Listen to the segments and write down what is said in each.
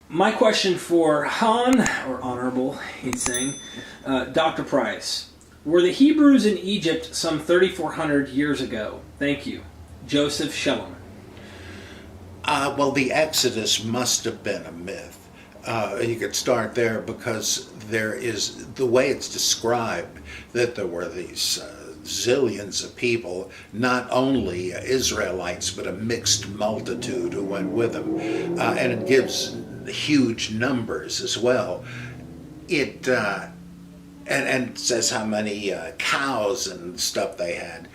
My question for Han, or Honorable, he's saying, Dr. Price. Were the Hebrews in Egypt some 3,400 years ago? Thank you. Joseph Shellam. Well, the Exodus must have been a myth. You could start there because there is, the way it's described, that there were these zillions of people, not only Israelites, but a mixed multitude who went with them. And it gives huge numbers as well. It and says how many cows and stuff they had.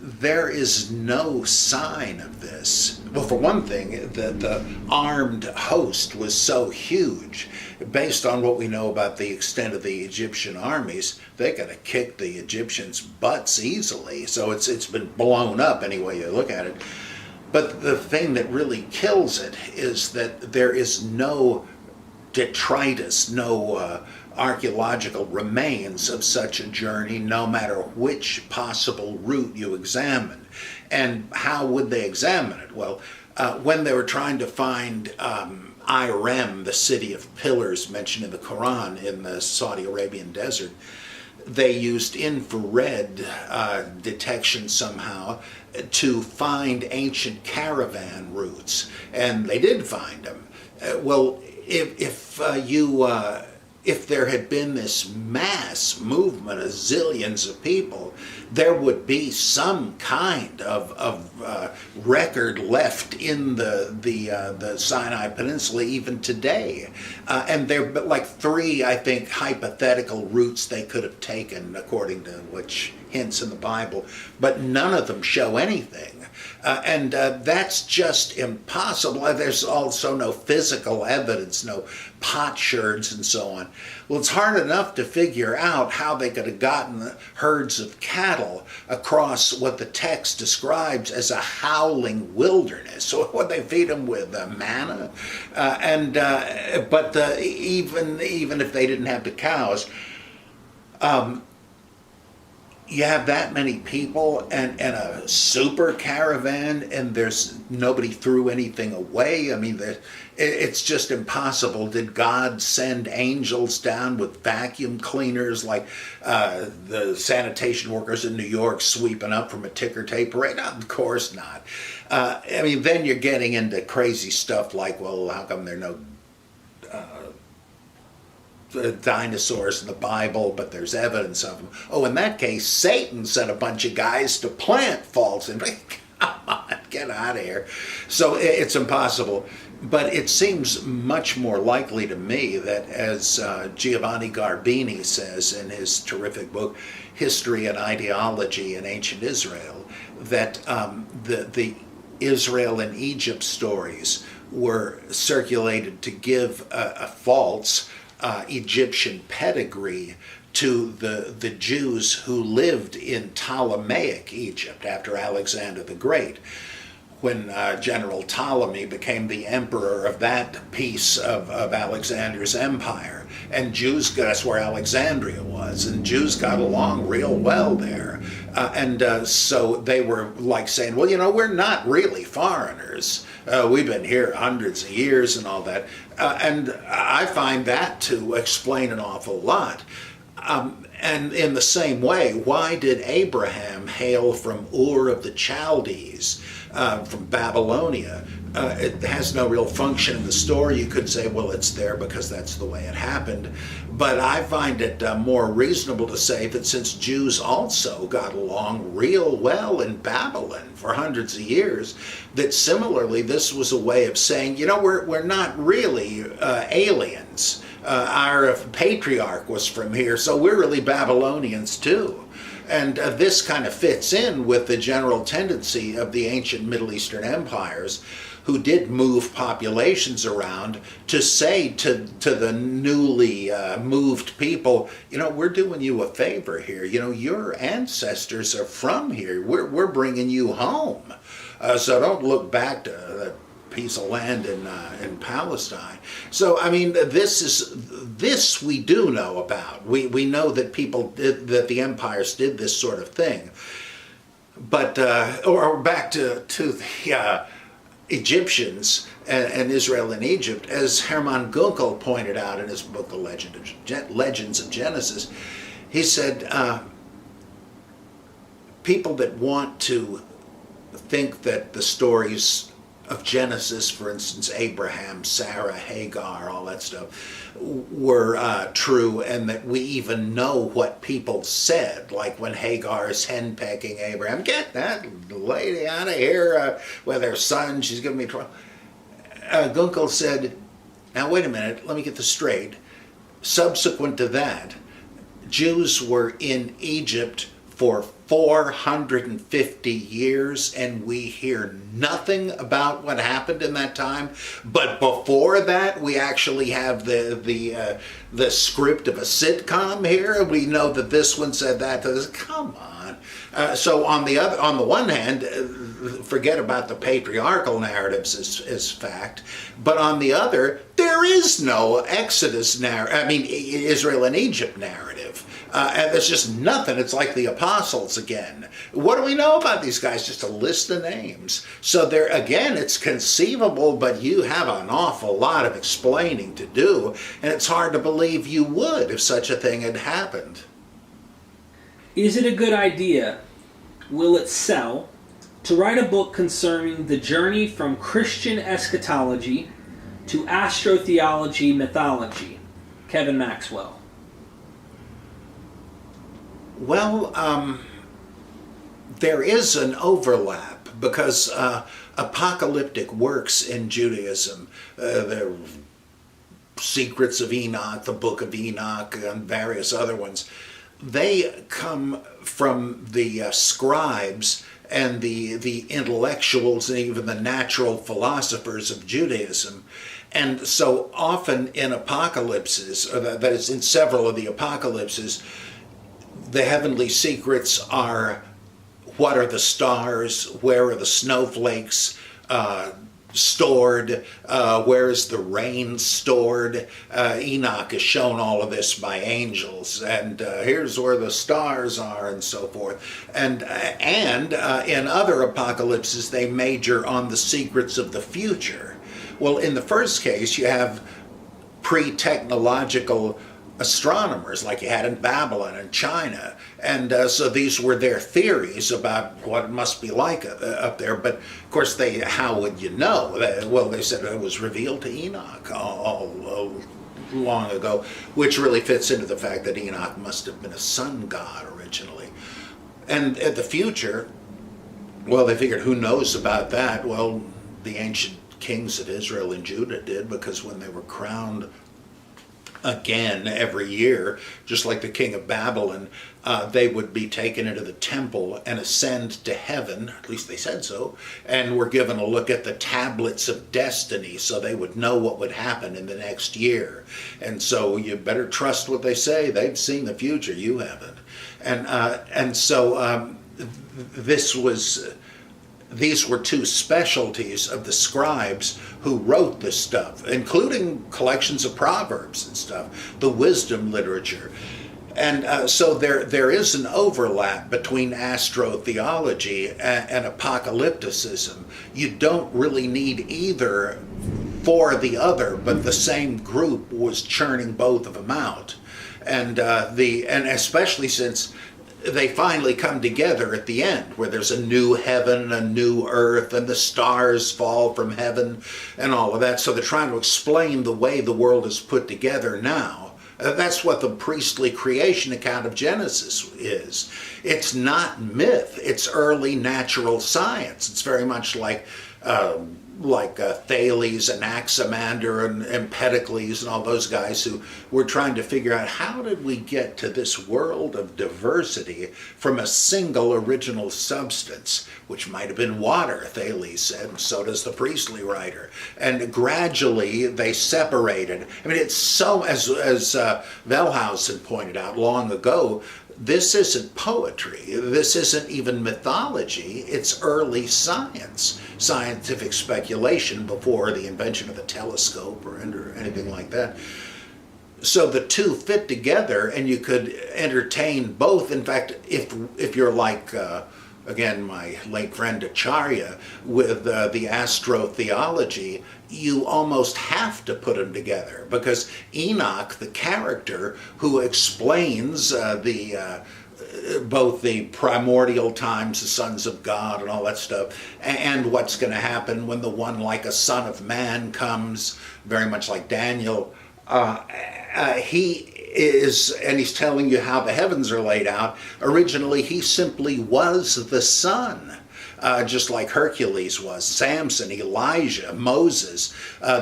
There is no sign of this. Well, for one thing, the armed host was so huge. Based on what we know about the extent of the Egyptian armies, they could have kicked the Egyptians' butts easily. So it's been blown up any way you look at it. But the thing that really kills it is that there is no detritus, no archaeological remains of such a journey, no matter which possible route you examine. And how would they examine it? Well, when they were trying to find Irem, the city of pillars mentioned in the Quran in the Saudi Arabian desert, they used infrared detection somehow to find ancient caravan routes, and they did find them. Well, if there had been this mass movement of zillions of people, there would be some kind of record left in the Sinai Peninsula even today. And there are like three, I think, hypothetical routes they could have taken, according to which hints in the Bible, but none of them show anything. And that's just impossible. There's also no physical evidence, no potsherds and so on. Well, it's hard enough to figure out how they could have gotten herds of cattle across what the text describes as a howling wilderness. So what they feed them with? Manna? Even if they didn't have the cows, you have that many people and a super caravan, and there's nobody threw anything away. I mean, it's just impossible. Did God send angels down with vacuum cleaners like the sanitation workers in New York sweeping up from a ticker tape parade? No, of course not. I mean, then you're getting into crazy stuff like, well, how come there are no dinosaurs in the Bible, but there's evidence of them? Oh, in that case, Satan sent a bunch of guys to plant false and come on, get out of here. So it's impossible. But it seems much more likely to me that, as Giovanni Garbini says in his terrific book, History and Ideology in Ancient Israel, that the Israel and Egypt stories were circulated to give a false Egyptian pedigree to the Jews who lived in Ptolemaic Egypt after Alexander the Great. When General Ptolemy became the emperor of that piece of Alexander's empire, and Jews, that's where Alexandria was, and Jews got along real well there. So they were like saying, well, we're not really foreigners. We've been here hundreds of years and all that. And I find that to explain an awful lot. And in the same way, why did Abraham hail from Ur of the Chaldees, from Babylonia? It has no real function in the story. You could say, well, it's there because that's the way it happened. But I find it more reasonable to say that since Jews also got along real well in Babylon for hundreds of years, that similarly this was a way of saying, we're not really aliens. Our patriarch was from here, so we're really Babylonians too. And this kind of fits in with the general tendency of the ancient Middle Eastern empires, who did move populations around, to say to the newly moved people, we're doing you a favor here. Your ancestors are from here. We're bringing you home. So don't look back to that piece of land in Palestine. So I mean, this we do know about. We know that that the empires did this sort of thing. But or back to the Egyptians, and Israel and Egypt. As Hermann Gunkel pointed out in his book, The Legends of Genesis, he said, people that want to think that the stories of Genesis, for instance, Abraham, Sarah, Hagar, all that stuff, were true, and that we even know what people said, like when Hagar is henpecking Abraham, get that lady out of here with her son, she's giving me trouble. Gunkel said, now wait a minute, let me get this straight. Subsequent to that, Jews were in Egypt for 450 years, and we hear nothing about what happened in that time. But before that, we actually have the script of a sitcom here. We know that this one said that. Come on. So on the one hand, forget about the patriarchal narratives as fact, but on the other, there is no Exodus Israel and Egypt narrative. And there's just nothing. It's like the apostles again. What do we know about these guys? Just a list of names. So there again, it's conceivable, but you have an awful lot of explaining to do, and it's hard to believe you would if such a thing had happened. Is it a good idea? Will it sell? To write a book concerning the journey from Christian eschatology to astrotheology mythology. Kevin Maxwell. Well, there is an overlap because apocalyptic works in Judaism, the Secrets of Enoch, the Book of Enoch, and various other ones, they come from the scribes and the intellectuals and even the natural philosophers of Judaism. And so often in apocalypses, or that is in several of the apocalypses, the heavenly secrets are: what are the stars? Where are the snowflakes stored? Where is the rain stored? Enoch has shown all of this by angels, and here's where the stars are, and so forth. And in other apocalypses, they major on the secrets of the future. Well, in the first case, you have pre-technological astronomers like you had in Babylon and China, and so these were their theories about what it must be like up there. But of course, how would you know? Well, they said it was revealed to Enoch all long ago, which really fits into the fact that Enoch must have been a sun god originally. And at the future, well, they figured, who knows about that? Well, the ancient kings of Israel and Judah did, because when they were crowned again every year, just like the king of Babylon, they would be taken into the temple and ascend to heaven, at least they said so, and were given a look at the tablets of destiny so they would know what would happen in the next year. And so you better trust what they say. They've seen the future, you haven't. And so these were two specialties of the scribes who wrote this stuff, including collections of proverbs and stuff, the wisdom literature. And so there is an overlap between astrotheology and apocalypticism. You don't really need either for the other, but the same group was churning both of them out. And especially since they finally come together at the end, where there's a new heaven, a new earth, and the stars fall from heaven, and all of that. So they're trying to explain the way the world is put together now. That's what the priestly creation account of Genesis is. It's not myth. It's early natural science. It's very much like Thales and Anaximander and Empedocles and all those guys who were trying to figure out, how did we get to this world of diversity from a single original substance, which might have been water, Thales said, and so does the priestly writer. And gradually they separated. I mean, it's so, as Wellhausen pointed out long ago, this isn't poetry. This isn't even mythology. It's early science, scientific speculation before the invention of the telescope or anything like that. So the two fit together, and you could entertain both. In fact, if you're like again, my late friend Acharya, with the astro-theology, you almost have to put them together, because Enoch, the character who explains both the primordial times, the sons of God and all that stuff, and what's going to happen when the one like a son of man comes, very much like Daniel, he is, and he's telling you how the heavens are laid out. Originally, he simply was the sun. Just like Hercules was, Samson, Elijah, Moses,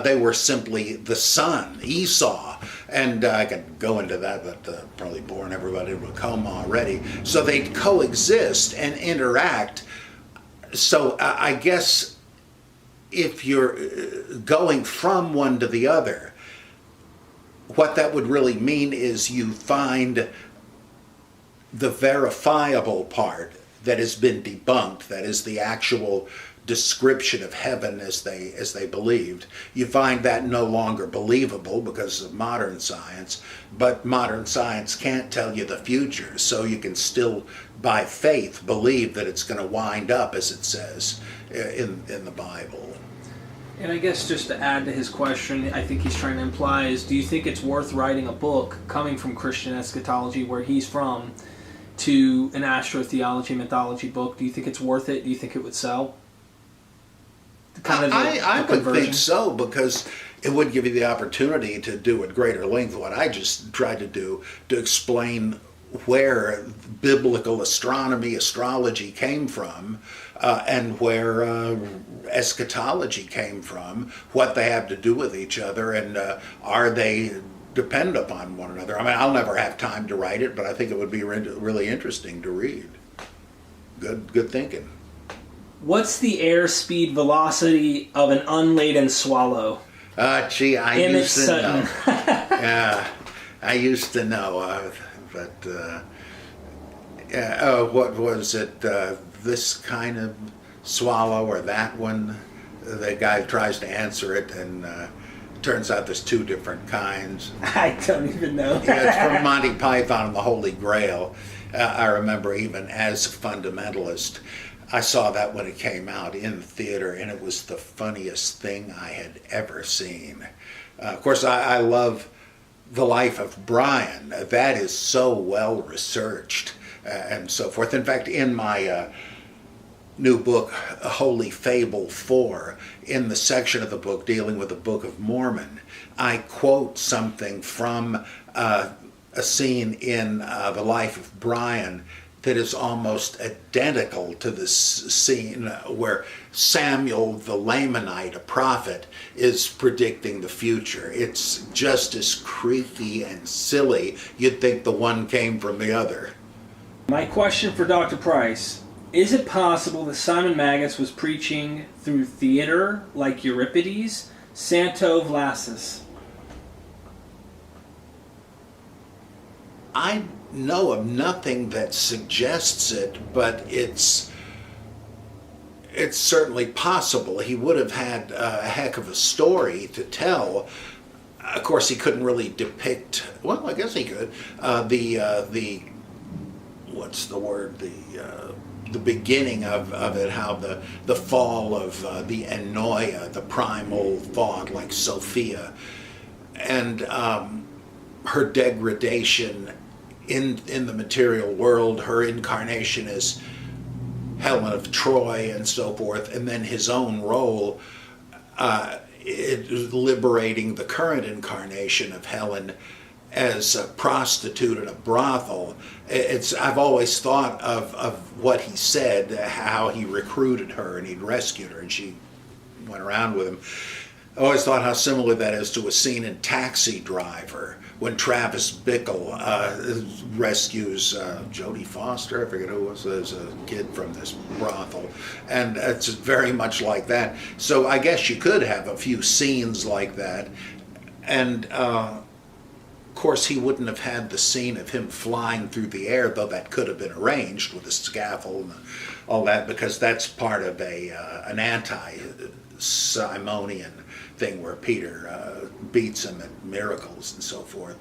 they were simply the sun, Esau. And I could go into that, but probably boring everybody to a coma already. So they coexist and interact. So I guess if you're going from one to the other, what that would really mean is you find the verifiable part that has been debunked, that is the actual description of heaven as they believed. You find that no longer believable because of modern science, but modern science can't tell you the future, so you can still, by faith, believe that it's going to wind up as it says in the Bible. And I guess just to add to his question, I think he's trying to imply is, do you think it's worth writing a book coming from Christian eschatology, where he's from, to an astro-theology mythology book? Do you think it's worth it? Do you think it would sell? I would think so, because it would give you the opportunity to do at greater length what I just tried to do, to explain where biblical astronomy, astrology came from, and where eschatology came from, what they have to do with each other, and are they depend upon one another. I mean, I'll never have time to write it, but I think it would be really interesting to read. Good thinking. What's the airspeed velocity of an unladen swallow? Gee, I Emmett used to Sutton. know. Yeah, I used to know, but what was it? This kind of swallow or that one? The guy tries to answer it, and turns out there's two different kinds. I don't even know. Yeah, it's from Monty Python and the Holy Grail. I remember, even as a fundamentalist, I saw that when it came out in the theater, and it was the funniest thing I had ever seen. Of course, I love The Life of Brian. That is so well researched and so forth. In fact, in my new book, Holy Fable 4, in the section of the book dealing with the Book of Mormon, I quote something from a scene in The Life of Brian that is almost identical to this scene where Samuel the Lamanite, a prophet, is predicting the future. It's just as creaky and silly. You'd think the one came from the other. My question for Dr. Price: is it possible that Simon Magus was preaching through theater like Euripides? Santo Vlasis. I know of nothing that suggests it, but it's certainly possible. He would have had a heck of a story to tell. Of course, he couldn't really depict, well, I guess he could, the what's the word, the beginning of it, how the fall of the Ennoia, the primal thought, like Sophia, and her degradation in the material world, her incarnation as Helen of Troy and so forth, and then his own role liberating the current incarnation of Helen as a prostitute in a brothel. I've always thought of what he said, how he recruited her and he'd rescued her and she went around with him. I always thought how similar that is to a scene in Taxi Driver when Travis Bickle rescues Jodie Foster, I forget who it was, as a kid from this brothel. And it's very much like that. So I guess you could have a few scenes like that. And of course, he wouldn't have had the scene of him flying through the air, though that could have been arranged with a scaffold and all that, because that's part of an anti-Simonian thing where Peter beats him at miracles and so forth.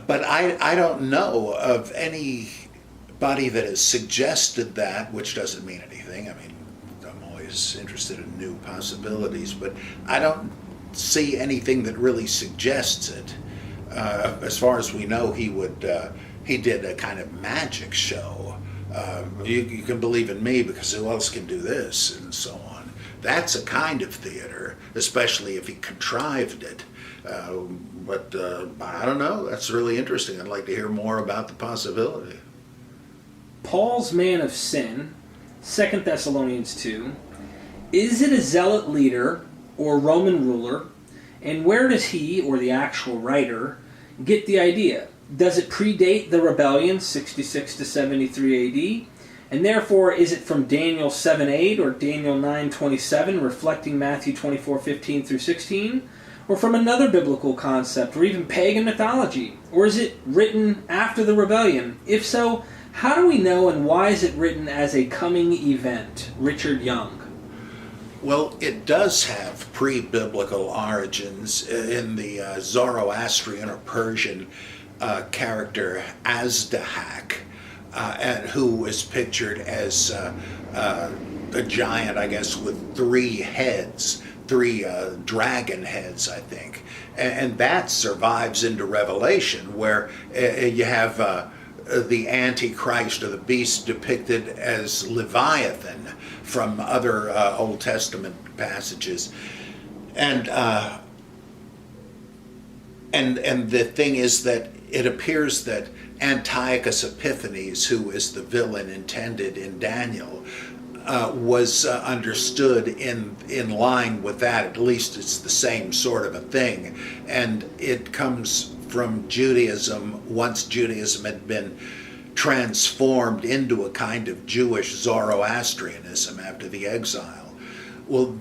But I don't know of any anybody that has suggested that, which doesn't mean anything. I mean, I'm always interested in new possibilities, but I don't see anything that really suggests it. As far as we know, he did a kind of magic show. You can believe in me because who else can do this, and so on. That's a kind of theater, especially if he contrived it. But I don't know. That's really interesting. I'd like to hear more about the possibility. Paul's man of sin, 2 Thessalonians 2, is it a zealot leader or Roman ruler? And where does he, or the actual writer, get the idea? Does it predate the rebellion, 66 to 73 AD? And therefore, is it from Daniel 7:8 or Daniel 9:27, reflecting Matthew 24:15 through 16? Or from another biblical concept, or even pagan mythology? Or is it written after the rebellion? If so, how do we know, and why is it written as a coming event? Richard Young. Well, it does have pre-biblical origins in the Zoroastrian or Persian character Azdahak, and who is pictured as a giant, I guess, with three heads, three dragon heads, I think. And that survives into Revelation, where you have the Antichrist or the beast depicted as Leviathan from other Old Testament passages. And the thing is that it appears that Antiochus Epiphanes, who is the villain intended in Daniel, was understood in line with that. At least it's the same sort of a thing. And it comes from Judaism, once Judaism had been transformed into a kind of Jewish Zoroastrianism after the exile. Well,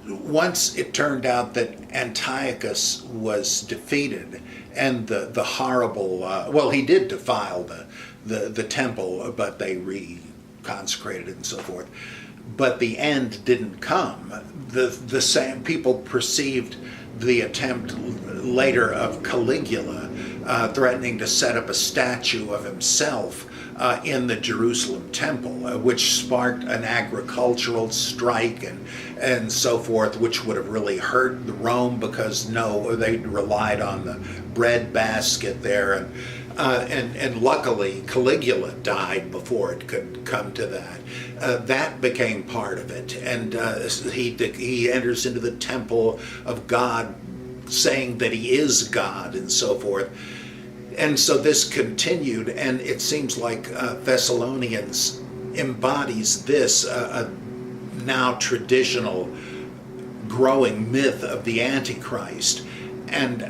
once it turned out that Antiochus was defeated, and the horrible, he did defile the temple, but they reconsecrated it and so forth. But the end didn't come. The same people perceived the attempt later of Caligula threatening to set up a statue of himself in the Jerusalem temple, which sparked an agricultural strike and so forth, which would have really hurt Rome because they relied on the bread basket there, and luckily Caligula died before it could come to that. That became part of it, and he enters into the temple of God, saying that he is God and so forth. And so this continued, and it seems like Thessalonians embodies this now traditional growing myth of the Antichrist. And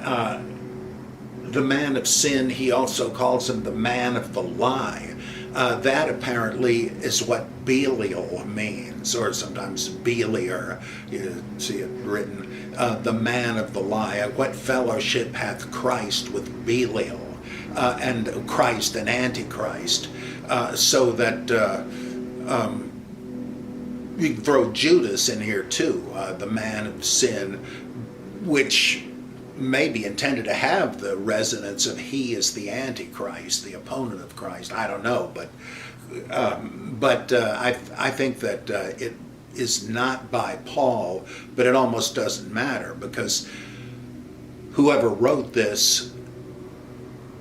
the man of sin, he also calls him the man of the lie. That apparently is what Belial means, or sometimes Beliar, you see it written, the man of the lie. What fellowship hath Christ with Belial? And Christ and Antichrist, so that you can throw Judas in here too, the man of sin, which may be intended to have the resonance of he is the Antichrist, the opponent of Christ. I don't know, but I think that it is not by Paul, but it almost doesn't matter, because whoever wrote this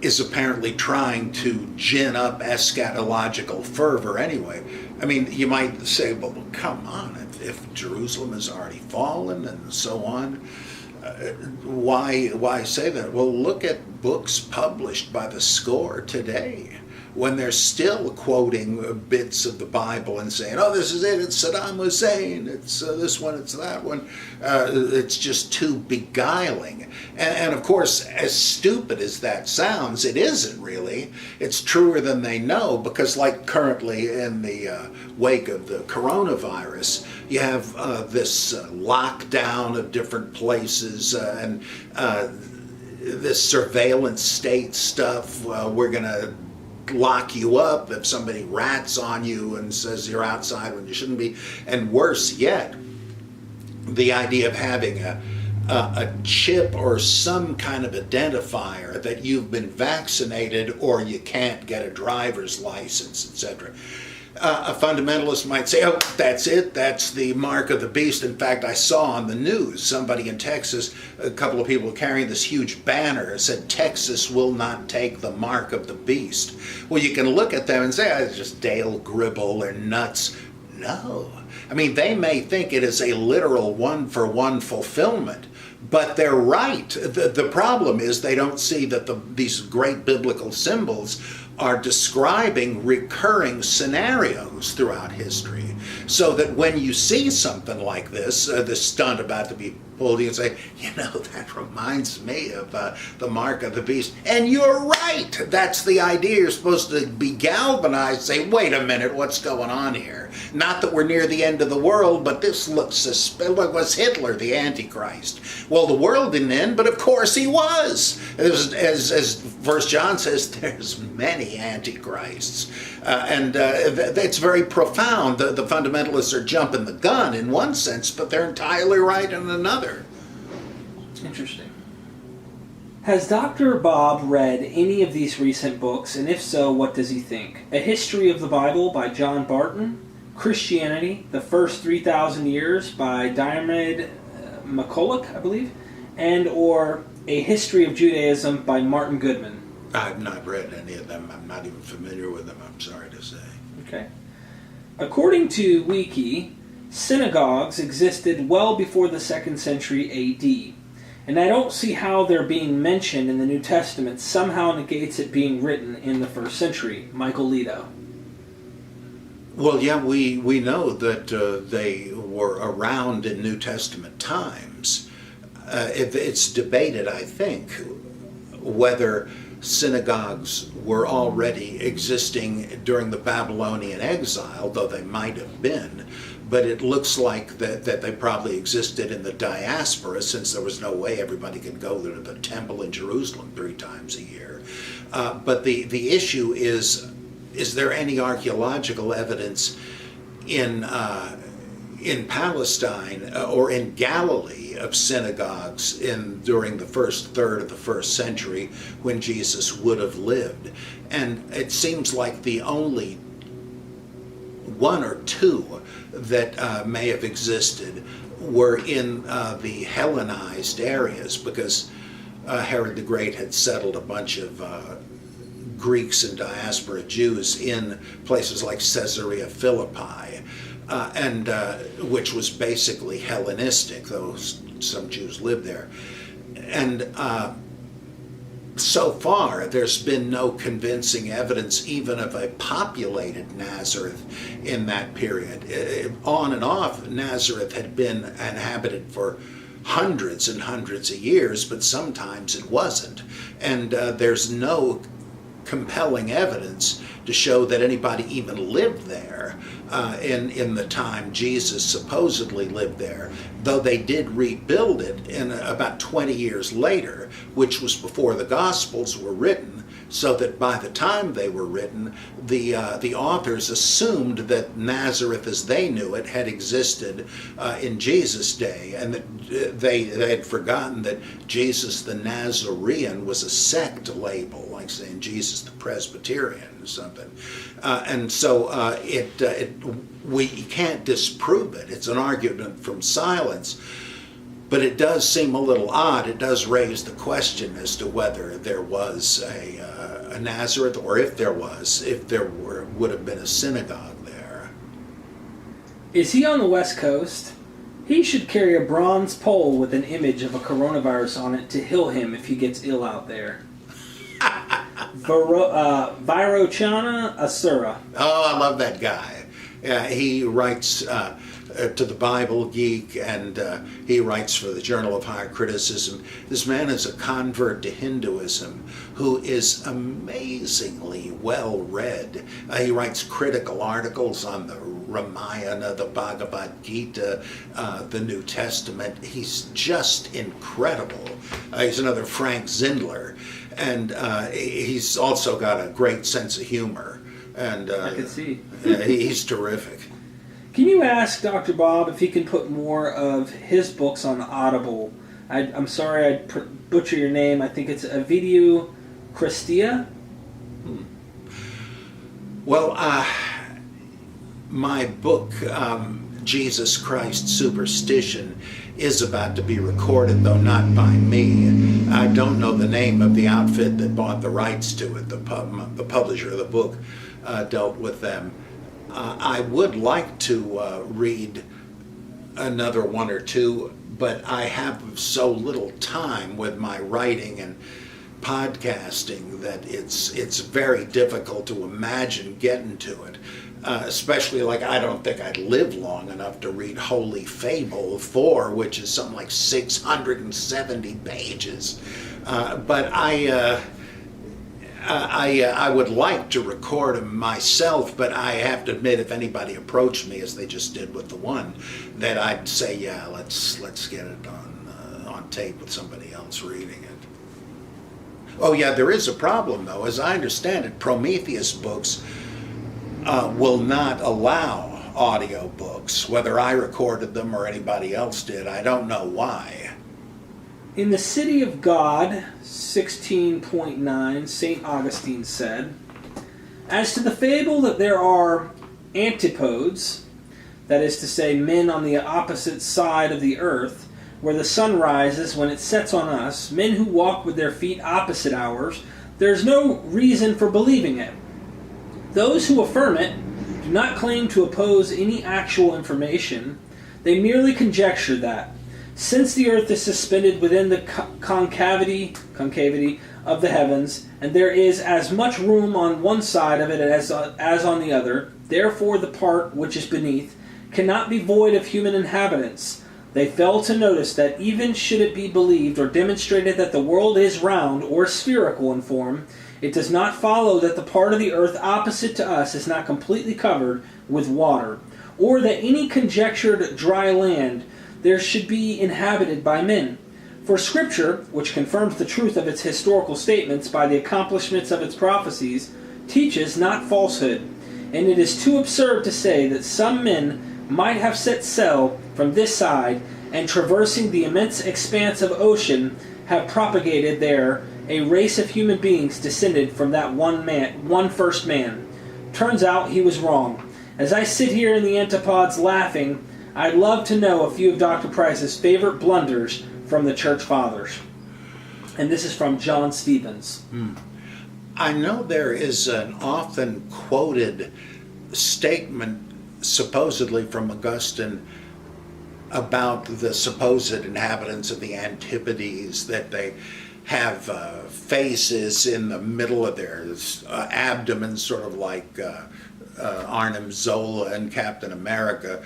is apparently trying to gin up eschatological fervor anyway. I mean, you might say, well, come on, if Jerusalem has already fallen and so on, why say that? Well, look at books published by the score today, when they're still quoting bits of the Bible and saying, oh, this is it, it's Saddam Hussein, it's this one, it's that one. It's just too beguiling. And of course, as stupid as that sounds, it isn't really. It's truer than they know, because like currently in the wake of the coronavirus, you have this lockdown of different places and this surveillance state stuff. We're going to lock you up if somebody rats on you and says you're outside when you shouldn't be. And worse yet, the idea of having a chip or some kind of identifier that you've been vaccinated or you can't get a driver's license, etc. A fundamentalist might say, oh, that's it, that's the mark of the beast. In fact, I saw on the news somebody in Texas, a couple of people carrying this huge banner that said, Texas will not take the mark of the beast. Well, you can look at them and say, oh, it's just Dale Gribble or nuts. No. I mean, they may think it is a literal one-for-one fulfillment, but they're right. The problem is they don't see that these great biblical symbols are describing recurring scenarios throughout history, so that when you see something like this, this stunt about to be pulled, you can say, you know, that reminds me of the mark of the beast. And you're right. That's the idea. You're supposed to be galvanized, say, wait a minute, what's going on here? Not that we're near the end of the world, but this looks suspicious. Was Hitler the Antichrist? Well, the world didn't end, but of course he was. As 1 John says, there's many Antichrists. And it's very profound. The fundamentalists are jumping the gun in one sense, but they're entirely right in another. Interesting. Has Dr. Bob read any of these recent books, and if so, what does he think? A History of the Bible by John Barton, Christianity, The First 3,000 Years by Diarmaid MacCulloch, I believe, and or A History of Judaism by Martin Goodman. I've not read any of them. I'm not even familiar with them, I'm sorry to say. Okay. According to Wiki, synagogues existed well before the 2nd century A.D., and I don't see how their being mentioned in the New Testament somehow negates it being written in the 1st century. Michael Leto. Well, yeah, we know that they were around in New Testament times. It's debated, I think, whether synagogues were already existing during the Babylonian exile, though they might have been. But it looks like that they probably existed in the diaspora, since there was no way everybody could go to the temple in Jerusalem 3 times a year. But the issue is there any archaeological evidence in Palestine or in Galilee of synagogues during the first third of the 1st century when Jesus would have lived? And it seems like the only 1 or 2 that may have existed were in the Hellenized areas, because Herod the Great had settled a bunch of Greeks and diaspora Jews in places like Caesarea Philippi, and which was basically Hellenistic, though some Jews lived there. And so far, there's been no convincing evidence even of a populated Nazareth in that period. On and off, Nazareth had been inhabited for hundreds and hundreds of years, but sometimes it wasn't. And there's no compelling evidence to show that anybody even lived there in the time Jesus supposedly lived there, though they did rebuild it in about 20 years later, which was before the Gospels were written, so that by the time they were written, the authors assumed that Nazareth as they knew it had existed in Jesus' day, and that they had forgotten that Jesus the Nazarene was a sect label, like saying Jesus the Presbyterian or something. And so we can't disprove it. It's an argument from silence. But it does seem a little odd. It does raise the question as to whether there was a Nazareth, or if there would have been a synagogue there. Is he on the West Coast? He should carry a bronze pole with an image of a coronavirus on it to heal him if he gets ill out there. Virochana Asura. Oh, I love that guy. He writes to the Bible Geek, and he writes for the Journal of Higher Criticism. This man is a convert to Hinduism who is amazingly well read. He writes critical articles on the Ramayana, the Bhagavad Gita, the New Testament. He's just incredible. He's another Frank Zindler, and he's also got a great sense of humor. And I can see. He's terrific. Can you ask Dr. Bob if he can put more of his books on Audible I'm sorry I butcher your name. I think it's Ovidiu Christia. Well, my book, Jesus Christ Superstition, is about to be recorded, though not by me. I don't know the name of the outfit that bought the rights to it. The publisher of the book dealt with them. I would like to read another one or two, but I have so little time with my writing and podcasting that it's very difficult to imagine getting to it. Especially, like, I don't think I'd live long enough to read Holy Fable 4, which is something like 670 pages. But I would like to record them myself, but I have to admit, if anybody approached me, as they just did with the one, that I'd say, yeah, let's get it on tape with somebody else reading it. Oh yeah, there is a problem though. As I understand it, Prometheus books will not allow audio books, whether I recorded them or anybody else did. I don't know why. In the City of God, 16.9, St. Augustine said, "As to the fable that there are antipodes, that is to say, men on the opposite side of the earth, where the sun rises when it sets on us, men who walk with their feet opposite ours, there is no reason for believing it. Those who affirm it do not claim to oppose any actual information. They merely conjecture that, since the earth is suspended within the concavity of the heavens, and there is as much room on one side of it as on the other, therefore the part which is beneath cannot be void of human inhabitants. They fail to notice that even should it be believed or demonstrated that the world is round or spherical in form, it does not follow that the part of the earth opposite to us is not completely covered with water, or that any conjectured dry land there should be inhabited by men. For Scripture, which confirms the truth of its historical statements by the accomplishments of its prophecies, teaches not falsehood, and it is too absurd to say that some men might have set sail from this side, and traversing the immense expanse of ocean, have propagated there a race of human beings descended from that one first man. Turns out he was wrong. As I sit here in the antipodes laughing, I'd love to know a few of Dr. Price's favorite blunders from the Church Fathers." And this is from John Stevens. I know there is an often quoted statement, supposedly from Augustine, about the supposed inhabitants of the Antipodes, that they have faces in the middle of their abdomen, sort of like Arnim Zola and Captain America.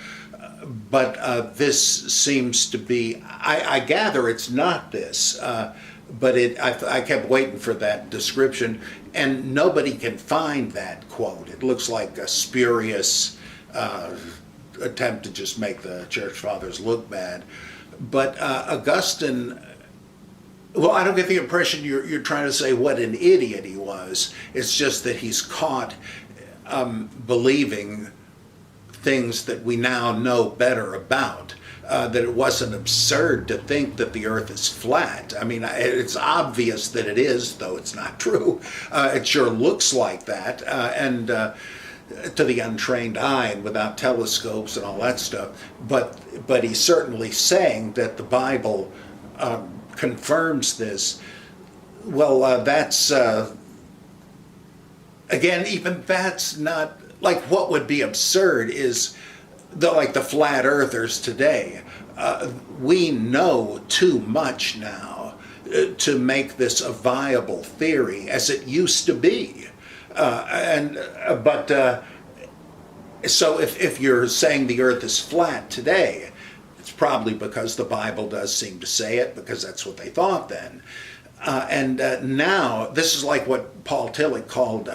But this seems to be, I gather it's not this, but I kept waiting for that description, and nobody can find that quote. It looks like a spurious attempt to just make the Church Fathers look bad. But Augustine, well, I don't get the impression you're trying to say what an idiot he was. It's just that he's caught believing things that we now know better about. That it wasn't absurd to think that the earth is flat. I mean, it's obvious that it is, though it's not true. It sure looks like that. And to the untrained eye and without telescopes and all that stuff. But he's certainly saying that the Bible confirms this. Well, that's, again, even that's not, like, what would be absurd is, the flat earthers today. We know too much now to make this a viable theory as it used to be. So if you're saying the earth is flat today, it's probably because the Bible does seem to say it, because that's what they thought then. Now, this is like what Paul Tillich called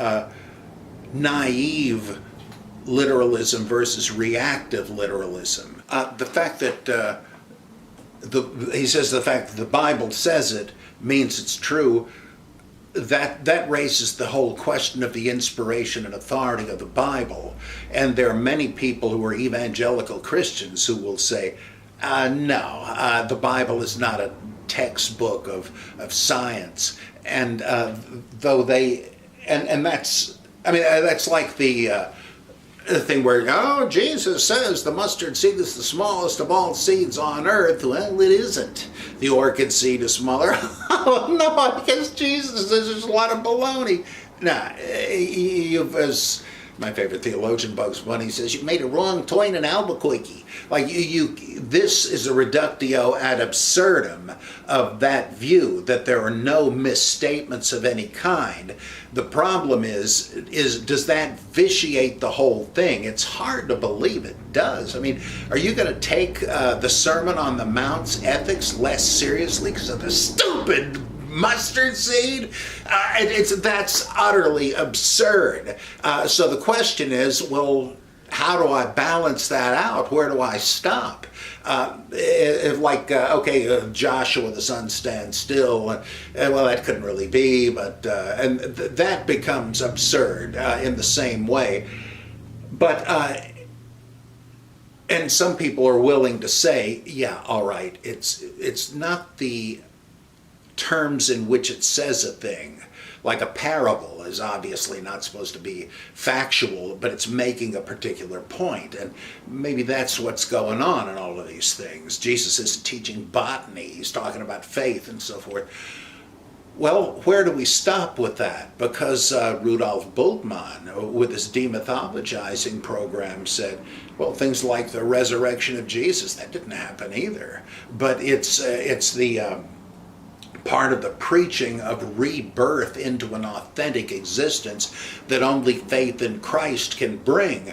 naive literalism versus reactive literalism. The fact that he says the fact that the Bible says it means it's true, that raises the whole question of the inspiration and authority of the Bible. And there are many people who are evangelical Christians who will say, no, the Bible is not a textbook of science. And though they, and that's, I mean, that's like the thing where, oh, Jesus says the mustard seed is the smallest of all seeds on earth. Well, it isn't. The orchid seed is smaller. Oh, no, I guess Jesus says there's a lot of baloney. Nah, as my favorite theologian, Bugs Bunny, says, you made a wrong turn in Albuquerque. Like, this is a reductio ad absurdum of that view, that there are no misstatements of any kind. The problem is does that vitiate the whole thing? It's hard to believe it does. I mean, are you going to take the Sermon on the Mount's ethics less seriously because of the stupid mustard seed? That's utterly absurd. So the question is, well, how do I balance that out? Where do I stop? Joshua the sun stands still, and well, that couldn't really be, but that becomes absurd in the same way. But and some people are willing to say, yeah, all right, it's not the terms in which it says a thing. Like a parable is obviously not supposed to be factual, but it's making a particular point. And maybe that's what's going on in all of these things. Jesus isn't teaching botany, he's talking about faith and so forth. Well, where do we stop with that? Because Rudolf Bultmann, with his demythologizing program, said, well, things like the resurrection of Jesus, that didn't happen either. But it's the part of the preaching of rebirth into an authentic existence that only faith in Christ can bring.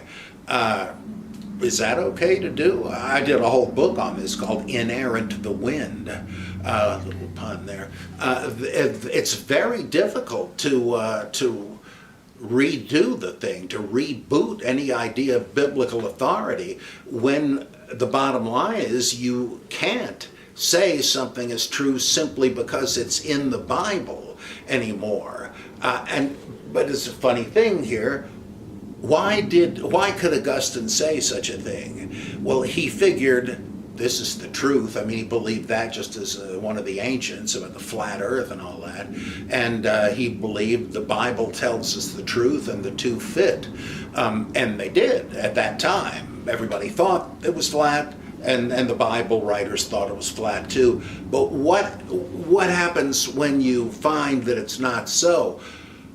Is that okay to do? I did a whole book on this called Inerrant the Wind. Little pun there. It's very difficult to redo the thing, to reboot any idea of biblical authority, when the bottom line is you can't say something is true simply because it's in the Bible anymore. But it's a funny thing here. Why could Augustine say such a thing? Well, he figured this is the truth. I mean, he believed that just as one of the ancients about the flat earth and all that. And he believed the Bible tells us the truth and the two fit. And they did at that time. Everybody thought it was flat. And the Bible writers thought it was flat too. But what happens when you find that it's not so?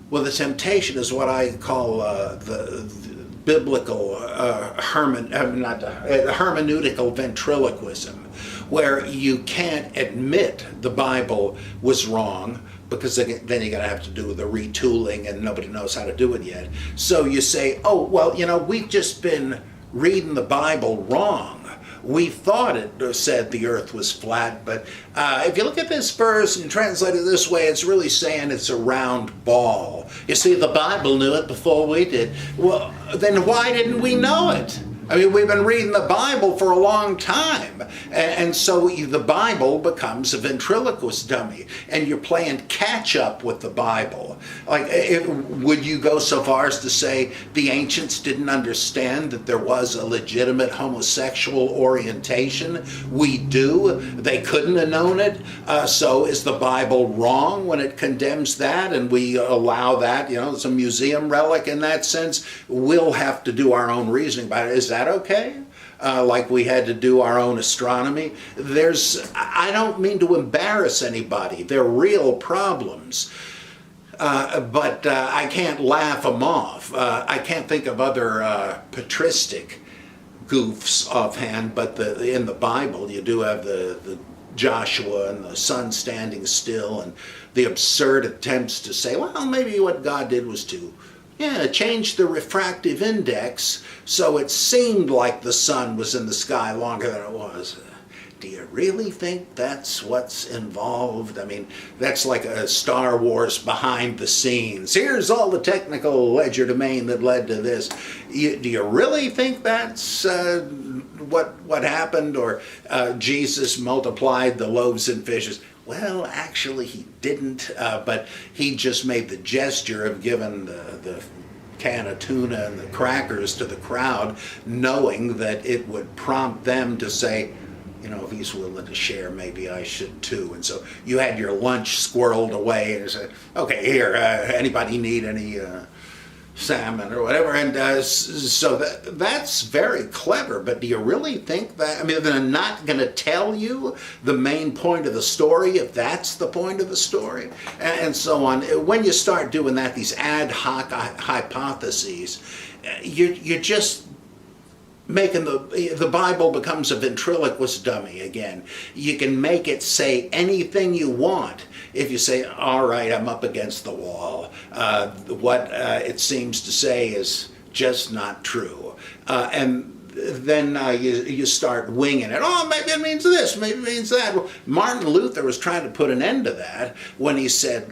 Well, the temptation is what I call the biblical hermeneutical ventriloquism, where you can't admit the Bible was wrong, because then you're going to have to do the retooling and nobody knows how to do it yet. So you say, oh, well, we've just been reading the Bible wrong. We thought it said the earth was flat, but if you look at this verse and translate it this way, it's really saying it's a round ball. You see, the Bible knew it before we did. Well, then why didn't we know it? I mean, we've been reading the Bible for a long time, and so the Bible becomes a ventriloquist dummy, and you're playing catch-up with the Bible. Like, would you go so far as to say the ancients didn't understand that there was a legitimate homosexual orientation? We do. They couldn't have known it. So is the Bible wrong when it condemns that, and we allow that? It's a museum relic in that sense. We'll have to do our own reasoning about it. Is that okay? Like we had to do our own astronomy. I don't mean to embarrass anybody. They're real problems. But I can't laugh them off. I can't think of other patristic goofs offhand, but in the Bible you do have the Joshua and the sun standing still, and the absurd attempts to say, well, maybe what God did was to change the refractive index so it seemed like the sun was in the sky longer than it was. Do you really think that's what's involved? I mean, that's like a Star Wars behind the scenes. Here's all the technical legerdemain that led to this. Do you really think that's what happened? Or Jesus multiplied the loaves and fishes? Well, actually he didn't, but he just made the gesture of giving the can of tuna and the crackers to the crowd, knowing that it would prompt them to say, if he's willing to share, maybe I should too. And so you had your lunch squirreled away and you said, okay, here, anybody need any salmon or whatever? And so that's very clever, but do you really think that, I mean, they're not going to tell you the main point of the story if that's the point of the story, and so on. When you start doing that, these ad hoc hypotheses, you're just making the Bible becomes a ventriloquist dummy again. You can make it say anything you want if you say, all right, I'm up against the wall. What it seems to say is just not true. And then you start winging it. Oh, maybe it means this, maybe it means that. Well, Martin Luther was trying to put an end to that when he said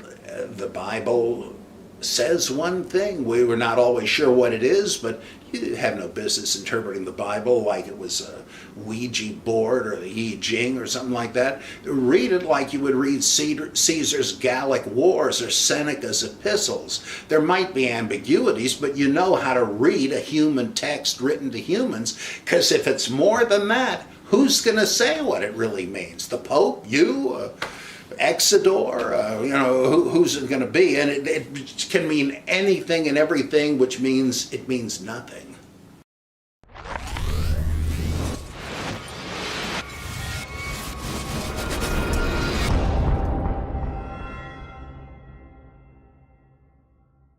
the Bible says one thing. We were not always sure what it is, but you have no business interpreting the Bible like it was a Ouija board or the I Ching or something like that. Read it like you would read Caesar's Gallic Wars or Seneca's epistles. There might be ambiguities, but you know how to read a human text written to humans, because if it's more than that, who's going to say what it really means? The Pope? You? Exodore, who's it going to be? And it can mean anything and everything, which means it means nothing.